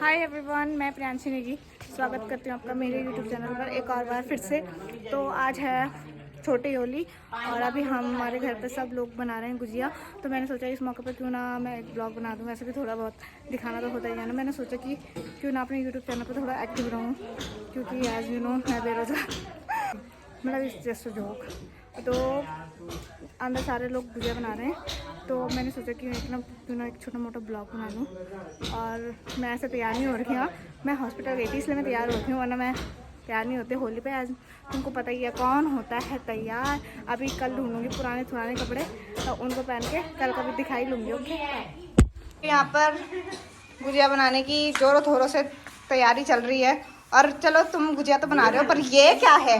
Hi everyone, मैं प्रियांशी नेगी स्वागत करती हूँ आपका मेरे यूट्यूब चैनल पर एक और बार फिर से। तो आज है छोटी होली और अभी हमारे घर पे सब लोग बना रहे हैं गुजिया। तो मैंने सोचा इस मौके पर क्यों ना मैं एक ब्लॉग बना दूँ। वैसे भी थोड़ा बहुत दिखाना तो होता ही है ना। मैंने सोचा कि क्यों ना अपने यूट्यूब चैनल पर थोड़ा एक्टिव रहूँ, क्योंकि एज यू नो मैं बेरोज़गार मतलब इस जस्ट जोक। तो अंदर सारे लोग गुजिया बना रहे हैं, तो मैंने सोचा कि क्यों ना एक छोटा मोटा ब्लॉग बना लूँ। और मैं ऐसे तैयार नहीं हो रही हूँ, मैं हॉस्पिटल गई थी इसलिए मैं तैयार हो रही हूँ, वरना मैं तैयार नहीं होती होली पे। आज तुमको पता ही है कौन होता है तैयार। अभी कल ढूंढूंगी पुराने कपड़े, तो उनको पहन के कल का भी दिखाई लूँगी। ओके, यहाँ पर गुजिया बनाने की जोरों थोरों से तैयारी चल रही है। और चलो तुम गुजिया तो बना रहे हो, पर ये क्या है,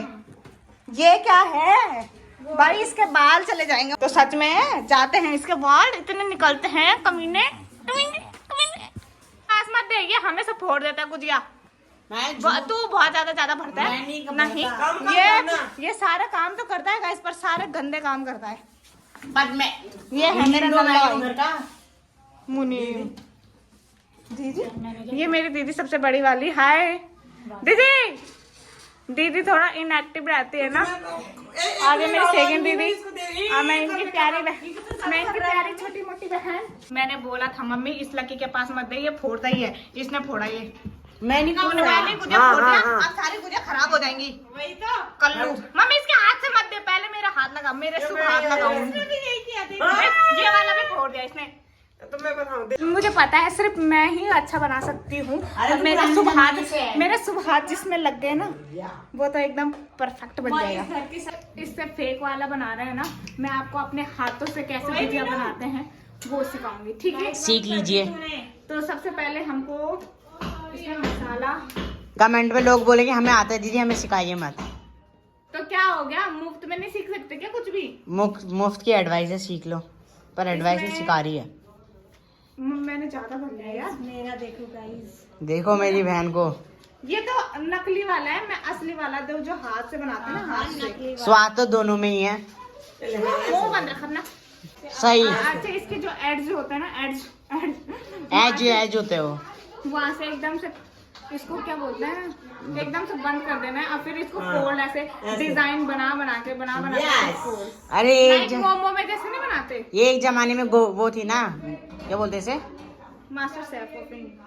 ये क्या है भाई? इसके बाल चले जाएंगे। तो सच में जाते हैं इसके बाल इतने निकलते हैं, कमीने कमीने। पास मत दे, ये हमें सब फोड़ देता है गुजिया। तू बहुत ज्यादा भरता है। नहीं, ये सारा काम तो करता है गाइस, पर सारे गंदे काम करता है। बाद में ये है मेरा मुनी दीदी, ये मेरी दीदी सबसे बड़ी वाली। हाय दीदी। दीदी थोड़ा इनएक्टिव रहती है ना। और ये मेरी सेकंड दीदी, मैं इनकी प्यारी छोटी मोटी बहन। मैंने बोला था मम्मी इस लकी के पास मत दे, ये फोड़ता ही है। इसने फोड़ा ये, मैं नहीं फोड़ दिया। अब सारी गुजिया खराब हो जाएंगी। वही तो कल्लू। मम्मी इसके हाथ से मत दे, पहले मेरा हाथ लगा, मेरे शुभ हाथ लगाओ। ये वाला भी फोड़ दिया इसने। तो मैं बताऊं, मुझे पता है सिर्फ मैं ही अच्छा बना सकती हूँ। मेरे शुभ हाथ जिसमें लग गए ना, वो तो एकदम परफेक्ट बन जाएगा। इससे फेक वाला बना रहे हैं ना, मैं आपको अपने हाथों से कैसे गुजिया बनाते हैं वो सिखाऊंगी, ठीक है? सीख लीजिए। तो सबसे पहले हमको इसमें मसाला। कमेंट में लोग बोलेंगे हमें आता है दीदी, हमें सिखाइए मत। तो क्या हो गया, मुफ्त में नहीं सीख सकते क्या कुछ भी? मुफ्त की एडवाइस है, सीख लो। पर एडवाइस सिखा रही है। मैंने ज्यादा भर लिया यार। मेरा देखो गाइस, देखो मेरी बहन को। ये तो नकली वाला है, मैं असली वाला दो जो हाथ से बनाते हैं ना, हाथ से। स्वाद तो दोनों में ही है। वो बंद रखना सही। अच्छा, इसके जो एड्स होते हैं ना, एज होते हो, वहाँ से एकदम से इसको क्या बोलते हैं, एकदम से बंद कर देना है। और फिर इसको फोल्ड ऐसे डिजाइन बना के अरे मोमो में जैसे नहीं बनाते। ये एक जमाने में वो थी ना, क्या बोलते इसे, मास्टर शेफ।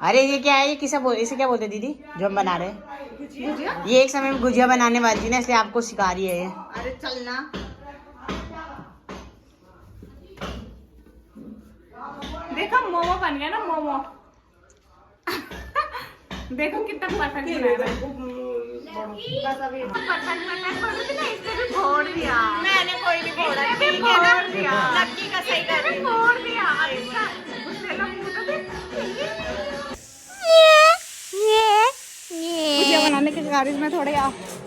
अरे ये क्या है, ये इसे क्या बोलते दीदी जो हम बना रहे हैं? ये एक समय में गुजिया बनाने वाली थी ना, इसलिए आपको सिखा रही है ये। अरे चलना, देखो मोमो बन गया ना, मोमो। देखो कितना परफेक्ट बनाया है। बस अभी परफेक्ट फोड़ दिया मैंने, कोई नहीं फोड़ा, ठीक है ना? लक्की का सही कर रही फोड़ दिया। गुजिया बनाने के कागज में थोड़ी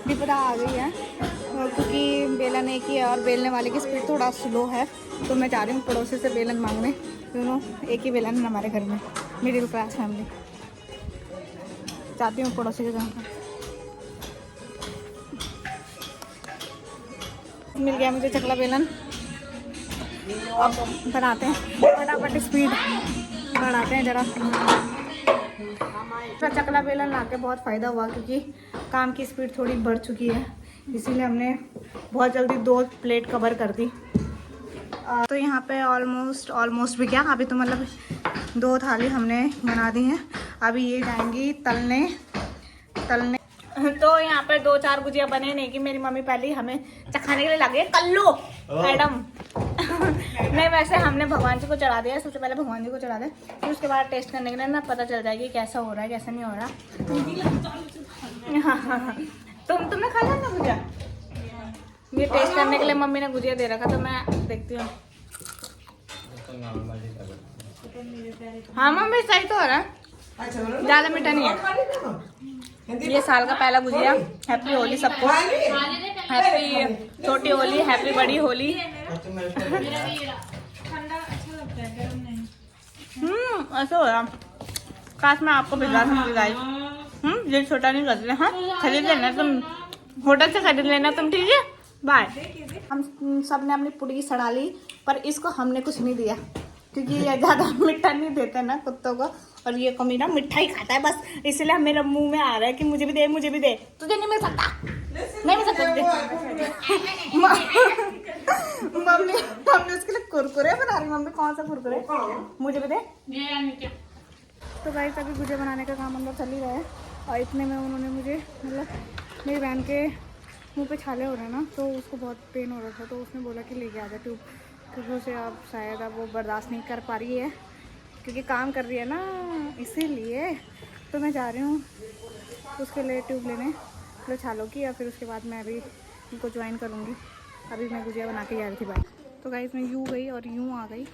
विपदा आ गई है, क्योंकि बेलन एक ही है और बेलने वाले की स्पीड थोड़ा स्लो है। तो मैं जा रही हूँ पड़ोसी से बेलन मांगने। एक ही बेलन है हमारे घर में, मिडिल क्लास फैमिली। जाती हूँ पड़ोसी के घर पर। मिल गया मुझे चकला बेलन। अब बनाते हैं फटाफट, स्पीड बढ़ाते हैं जरा। तो चकला बेलन लाके बहुत फ़ायदा हुआ, क्योंकि काम की स्पीड थोड़ी बढ़ चुकी है, इसीलिए हमने बहुत जल्दी 2 प्लेट कवर कर दी। तो यहाँ पे ऑलमोस्ट भी क्या, अभी तो मतलब 2 थाली हमने बना दी हैं। अभी ये जाएंगी तलने। तो यहाँ पे 2-4 गुजिया बने नहीं कि मेरी मम्मी पहले ही हमें चखाने के लिए लगे। कल्लू मैडम नहीं, वैसे हमने भगवान जी को चढ़ा दिया। सबसे पहले भगवान जी को चढ़ा दे, फिर उसके बाद टेस्ट करने के लिए ना पता चल जाएगी कैसा हो रहा है कैसा नहीं हो रहा। हाँ। तुमने खा लिया ना गुजिया? ये टेस्ट करने के लिए मम्मी ने गुजिया दे रखा, तो मैं देखती हूँ। हाँ मम्मी सही तो हो रहा है, ज़्यादा मीठा नहीं है। ये साल का पहला गुजिया। हैप्पी होली सबको, हैप्पी छोटी होली, हैप्पी बड़ी होली। ऐसा हो रहा, काश मैं आपको भिजवा सकती गाइस। ये छोटा नहीं करते। हाँ खरीद लेना तुम, होटल से खरीद लेना तुम, ठीक है? बाय। हम सब ने अपनी पुड़ी सड़ा ली, पर इसको हमने कुछ नहीं दिया। क्योंकि ये ज़्यादा मीठा नहीं देते ना कुत्तों को, और ये कमीना मिठाई खाता है बस, इसलिए मेरे मुंह में आ रहा है कि मुझे भी दे, मुझे भी दे। तुझे नहीं मिल सकता, नहीं मिल सकता। मम्मी मम्मी उसके लिए कुरकुरे बना रही। मम्मी कौन सा कुरकुरे, मुझे भी दे। तो गाइस अभी गुजिया बनाने का काम अंदर चल ही रहा है, और इतने में उन्होंने मुझे, मतलब मेरी बहन के मुंह पे छाले हो रहे हैं ना, तो उसको बहुत पेन हो रहा था, तो उसने बोला कि लेके आ जा ट्यूब, क्योंकि उसे अब शायद अब वो बर्दाश्त नहीं कर पा रही है, क्योंकि काम कर रही है ना, इसीलिए। तो मैं जा रही हूँ उसके लिए ट्यूब लेने तो छालों की, या फिर उसके बाद मैं अभी उनको ज्वाइन करूँगी। अभी मैं गुजिया बना के जा रही थी बाहर। तो गाइस मैं यूँ गई और यूँ आ गई,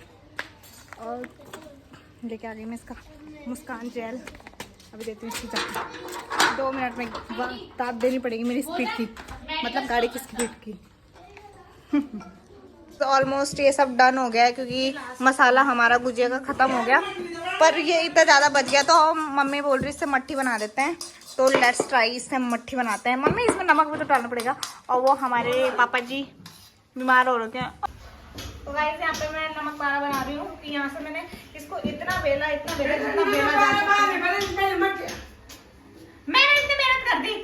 और लेके आ गई मैं इसका मुस्कान जेल। अभी देती हूँ इसकी चाबी। 2 मिनट में दाद देनी पड़ेगी मेरी स्पीड की, मतलब गाड़ी की स्पीड की। तो ऑलमोस्ट ये सब डन हो गया है, क्योंकि मसाला हमारा गुजिया का ख़त्म हो गया, पर ये इतना ज़्यादा बच गया, तो हम मम्मी बोल रही इससे मट्ठी बना देते हैं। तो लेट्स ट्राई, इससे मट्ठी बनाते हैं। मम्मी इसमें नमक भी तो डालना पड़ेगा, और वो हमारे पापा जी बीमार हो रखे हैं। तो गाइस यहाँ पे मैं नमक पारा बना रही हूँ। यहाँ से मैंने इसको इतना बेला जितना बेला जा सकता है। मैंने इतनी मेहनत कर दी,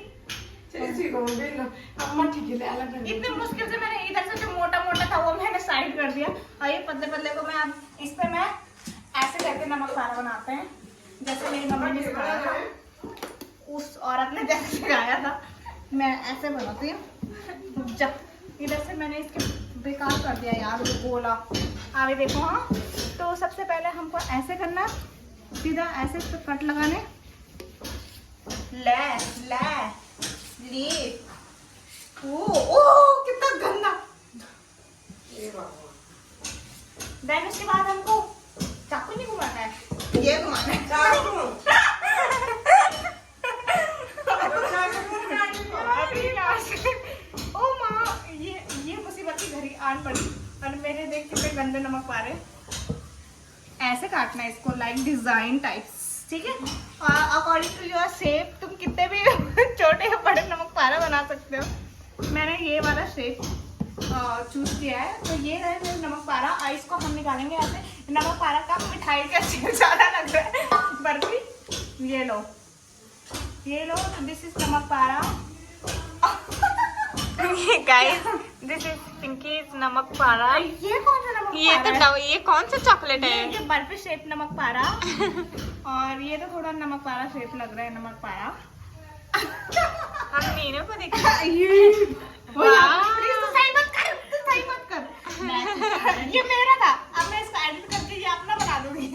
इतनी मुश्किल से मैंने इधर से जो मोटा मोटा था वो मैंने साइड कर दिया, और ये पतले पतले को मैं अब इस पे मैं ऐसे करके नमक पारा बनाते हैं, जैसे मेरी मम्मी ने सिखाया था, उस औरत ने जैसे सिखाया था मैं ऐसे बनाती हूँ। जब इधर से मैंने इसके बेकार कर दिया यार वो गोला। आगे देखो। हाँ, तो सबसे पहले हमको ऐसे करना, सीधा ऐसे इस पे कट लगाने, ले ओ कितना गंदा। देन उसके बाद हमको चाकू नहीं घुमाना है, ये घुमाना है। ओ माँ, ये मुसीबत की घड़ी आन पड़ी, और मेरे देख कितने गंदे नमक पा रहे। ऐसे काटना है इसको, लाइक डिजाइन टाइप्स, ठीक है, अकॉर्डिंग टू योर शेप। तुम कितने भी छोटे या बड़े नमक पारा बना सकते हो। मैंने ये वाला शेप चूज किया है, तो ये है मेरा नमक पारा। और इसको हम निकालेंगे ऐसे। नमक पारा का मिठाई का शेप ज़्यादा लग रहा है, बर्फी। ये लो, तो दिस इज नमक पारा। गाइस दिस इज पिंकीज नमक पारा। ये कौन सा नमक पारा है? ये कौन सा चॉकलेट है? ये बर्फी शेप नमक पारा। और ये तो थोड़ा नमक पारा शेप लग रहा है, नमक पारा। हम तीनों को देखा। सही मत कर। ये मेरा था, अब मैं इसको एडिट करके ये अपना बना दूंगी।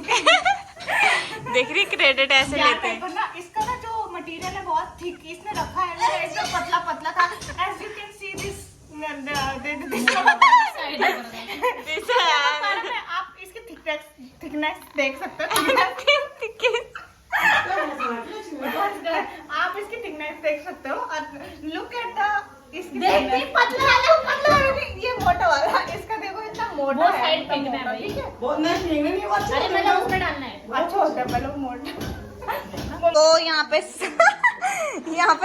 देख रही क्रेडिट ऐसे लेते हैं। ना इसका ना जो मटेरियल है बहुत थिक इसने रखा है ना, एकदम पतला पतला था। As you can see this आप इसकी थिकनेस देख सकते हो। आप इसकी थिकनेस देख सकते हो, और लुक एट द इसकी पतला ये मोटा वाला, इसका देखो इतना मोटा है, ठीक है। अरे मैंने उसमें डालना है, अच्छा होता है पहले मोटा। तो यहाँ पे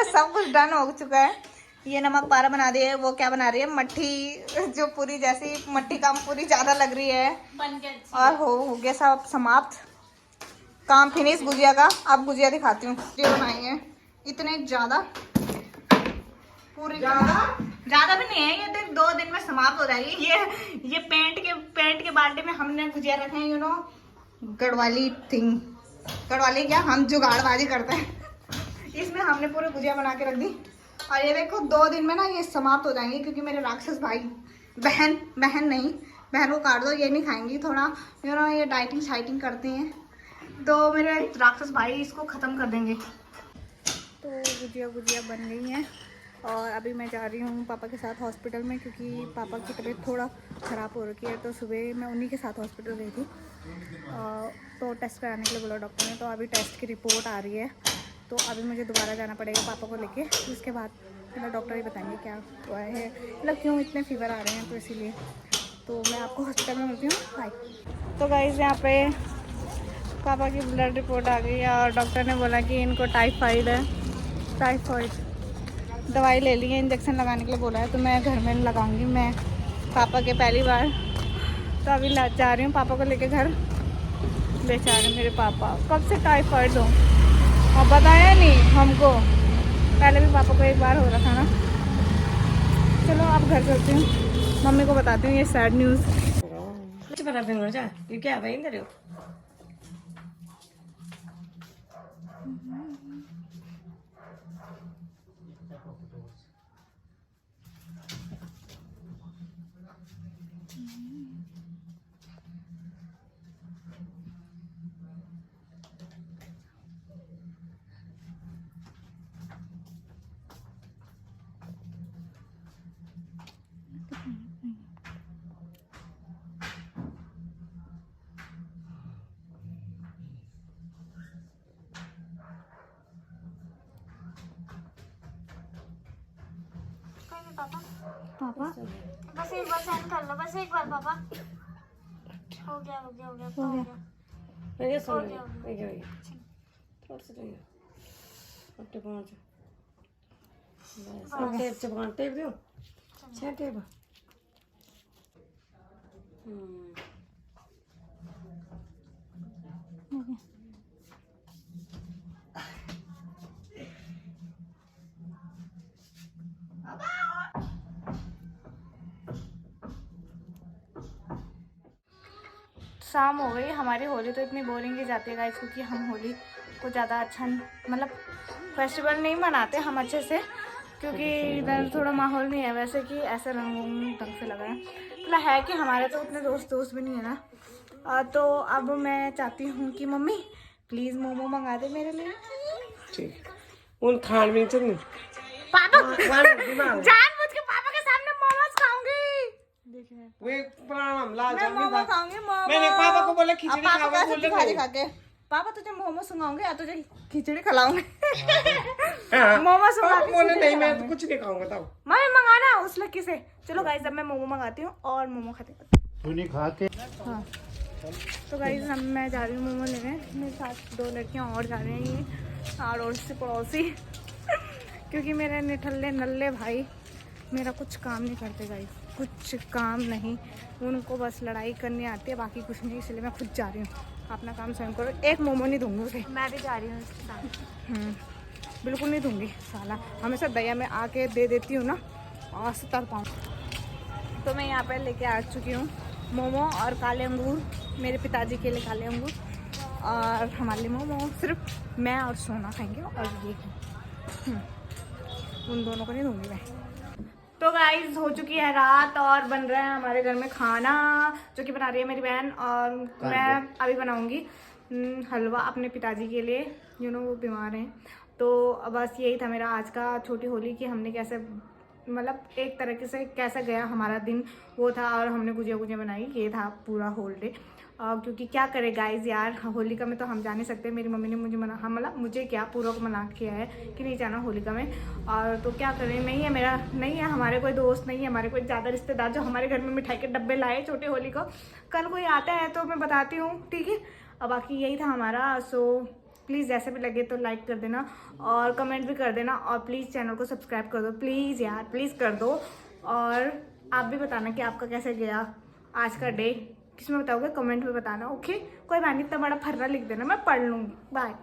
सब कुछ डन हो चुका है। ये नमक पारा बना दिया है। वो क्या बना रही है, मट्ठी, जो पूरी जैसी मट्ठी काम पूरी ज्यादा लग रही है, और हो गया सब समाप्त, काम फिनिश गुजिया का। अब गुजिया दिखाती हूँ। गुजिया बनाई है इतने ज्यादा, पूरी ज्यादा भी नहीं है, ये तो 2 दिन में समाप्त हो जाएगी। ये पेंट के बाल्टी में हमने गुजिया रखे हैं, you know, Garhwali thing, Garhwali क्या, हम जुगाड़बाजी करते हैं। इसमें हमने पूरी गुजिया बना के रख दी, और ये देखो 2 दिन में ना ये समाप्त हो जाएंगे, क्योंकि मेरे राक्षस भाई बहन को काट दो, ये नहीं खाएंगी, थोड़ा यू नो ये डाइटिंग शाइटिंग करते हैं, तो मेरे राक्षस भाई इसको ख़त्म कर देंगे। तो गुजिया बन गई हैं, और अभी मैं जा रही हूँ पापा के साथ हॉस्पिटल में, क्योंकि पापा की तबीयत थोड़ा ख़राब हो रखी है। तो सुबह मैं उन्हीं के साथ हॉस्पिटल गई थी, तो टेस्ट कराने के लिए बोला डॉक्टर ने। तो अभी टेस्ट की रिपोर्ट आ रही है, तो अभी मुझे दोबारा जाना पड़ेगा पापा को लेके। उसके बाद मतलब डॉक्टर ही बताएंगे क्या हुआ है, मतलब क्यों इतने फीवर आ रहे हैं, तो इसीलिए। तो मैं आपको हॉस्पिटल में मिलती हूँ, बाय। तो गाइस यहाँ पे पापा की ब्लड रिपोर्ट आ गई, और डॉक्टर ने बोला कि इनको टाइफाइड है, दवाई ले ली है, इंजेक्शन लगाने के लिए बोला है। तो मैं घर में लगाऊंगी मैं पापा के पहली बार। तो अभी जा रही हूँ पापा को लेके घर। बेचारे मेरे पापा कब से टाइफाइड हो और बताया नहीं हमको। पहले भी पापा को एक बार हो रहा था ना। चलो अब घर चलती हूँ, मम्मी को बताती हूँ ये सैड न्यूज़। क्या भाई इधर हो? पापा बस एक बार सेंड कर लो, बस एक बार पापा। हो गया हो गया हो गया हो गया। ये सुन ये थोड़ा सा चाहिए अपने पहुंच बस टेप चपकान टेप दो छह टेप शाम हो गई हमारी। होली तो इतनी बोरिंग ही जाती है गाइस, क्योंकि हम होली को ज़्यादा अच्छा मतलब फेस्टिवल नहीं मनाते हम अच्छे से, क्योंकि इधर थोड़ा माहौल नहीं है वैसे कि ऐसे रंग ढंग से लगा है। मतलब है कि हमारे तो उतने दोस्त भी नहीं है ना। तो अब मैं चाहती हूँ कि मम्मी प्लीज़ मोमो मंगा दे मेरे लिए। ठीक उन खान में चल पापा जानबूझ के पापा के सामने मोमोज खाऊंगी। वे प्रणाम लाल मैं मोमो खाऊंगी। मोमो मैंने पापा को बोला खिचड़ी खाओगे बोल रहे खा के पापा तुझे मोमो सुनाऊंगे या तुझे खिचड़ी खिलाऊंगे। मोमो सुना बोले नहीं मैं तो कुछ नहीं खाऊंगा बताओ। मैं मंगाना उस लड़की से। चलो गाइस अब मैं मोमो मंगाती हूँ और मोमो खाते। हाँ तो गाइस हम मैं जा रही हूँ मोमो लेने। मेरे साथ 2 लड़कियाँ और जा रही हैं, ये आड़ोस से पड़ोसी। क्योंकि मेरे निठल्ले नल्ले भाई मेरा कुछ काम नहीं करते गाइस, कुछ काम नहीं। उनको बस लड़ाई करनी आती है, बाकी कुछ नहीं। इसलिए मैं खुद जा रही हूँ। अपना काम स्वयं करो। एक मोमो नहीं दूंगी उसे। मैं भी जा रही हूँ इसके साथ। बिल्कुल नहीं दूंगी। साला हमेशा दया में आके दे देती हूँ ना, आज से तर पाऊँ। तो मैं यहाँ पर लेके आ चुकी हूँ मोमो और काले अंगूर। मेरे पिताजी के लिए काले अंगूर और हमारे लिए मोमो। सिर्फ मैं और सोना खाएंगे और ये उन दोनों को नहीं दूंगी मैं। तो गाइस हो चुकी है रात और बन रहा है हमारे घर में खाना, जो कि बना रही है मेरी बहन। और मैं अभी बनाऊंगी हलवा अपने पिताजी के लिए। वो बीमार हैं। तो बस यही था मेरा आज का छोटी होली कि हमने कैसे मतलब एक तरीके से कैसा गया हमारा दिन वो था। और हमने गुजिया बनाई, ये था पूरा होल डे। क्योंकि क्या करे गाइज यार, होलिका में तो हम जा नहीं सकते। मेरी मम्मी ने मुझे मना मतलब मुझे क्या पूरा को मना किया है कि नहीं जाना होलिका में। और तो क्या करें, नहीं है हमारे कोई दोस्त, नहीं है हमारे कोई ज़्यादा रिश्तेदार जो हमारे घर में मिठाई के डब्बे लाए छोटे होली को। कल कोई आता है तो मैं बताती हूँ, ठीक है। और बाकी यही था हमारा। सो प्लीज़ जैसे भी लगे तो लाइक कर देना और कमेंट भी कर देना। और प्लीज़ चैनल को सब्सक्राइब कर दो, प्लीज़ यार प्लीज़ कर दो। और आप भी बताना कि आपका कैसे गया आज का डे, किसमें बताओगे कमेंट में बताना। ओके कोई बात नहीं, इतना बड़ा फर्रा लिख देना, मैं पढ़ लूँगी। बाय।